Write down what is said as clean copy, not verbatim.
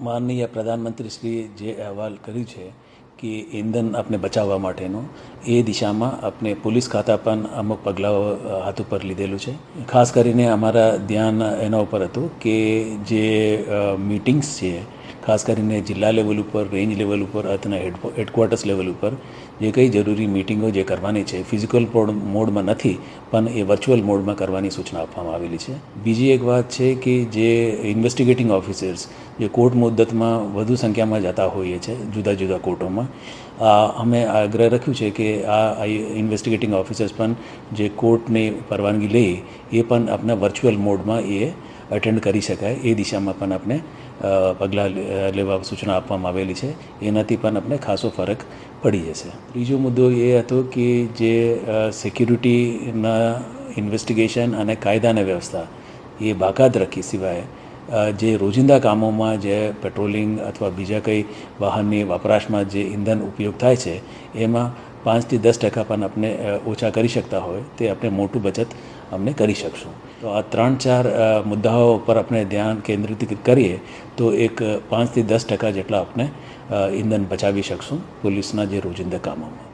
માનનીય પ્રધાનમંત્રીશ્રીએ જે અહેવાલ કર્યું છે કે ઇંધણ આપણે બચાવવા માટેનું એ દિશામાં આપણે પોલીસ ખાતા પણ અમુક પગલાઓ હાથ ઉપર લીધેલું છે. ખાસ કરીને અમારા ધ્યાન એના ઉપર હતું કે જે મીટિંગ્સ છે, ખાસ કરીને જિલ્લા લેવલ ઉપર, રેન્જ લેવલ ઉપર અથવા હેડક્વાર્ટર્સ લેવલ ઉપર જે કંઈ જરૂરી મિટિંગો જે કરવાની છે ફિઝિકલ મોડમાં નથી પણ એ વર્ચ્યુઅલ મોડમાં કરવાની સૂચના આપવામાં આવેલી છે. બીજી એક વાત છે કે જે ઇન્વેસ્ટિગેટિંગ ઓફિસર્સ જે કોર્ટ મુદ્દતમાં વધુ સંખ્યામાં જતા હોઈએ છે જુદા જુદા કોર્ટોમાં, અમે આગ્રહ રાખ્યું છે કે આ ઇન્વેસ્ટિગેટિંગ ઓફિસર્સ પણ જે કોર્ટની પરવાનગી લે એ પણ આપણા વર્ચ્યુઅલ મોડમાં એ અટેન્ડ કરી શકાય એ દિશામાં પણ આપણે પગલાં લેવા સૂચના આપવામાં આવેલી છે. એનાથી પણ આપણે ખાસો ફરક પડી જશે. ત્રીજો મુદ્દો એ હતો કે જે સિક્યુરિટીના ઇન્વેસ્ટિગેશન અને કાયદાની વ્યવસ્થા એ બાકાત રાખી સિવાય જે રોજિંદા કામોમાં જે પેટ્રોલિંગ અથવા બીજા કંઈ વાહનની વપરાશમાં જે ઇંધણ ઉપયોગ થાય છે એમાં 5 થી 10% પણ આપણે ઓછા કરી શકતા હોય તે આપણે મોટું બચત અમને કરી શકશું. તો આ 3-4 મુદ્દાઓ પર આપણે ધ્યાન કેન્દ્રિત કરીએ તો એક 5 થી 10% જેટલા આપણે ઇંધણ બચાવી શકશું પોલીસના જે રોજિંદા કામોમાં.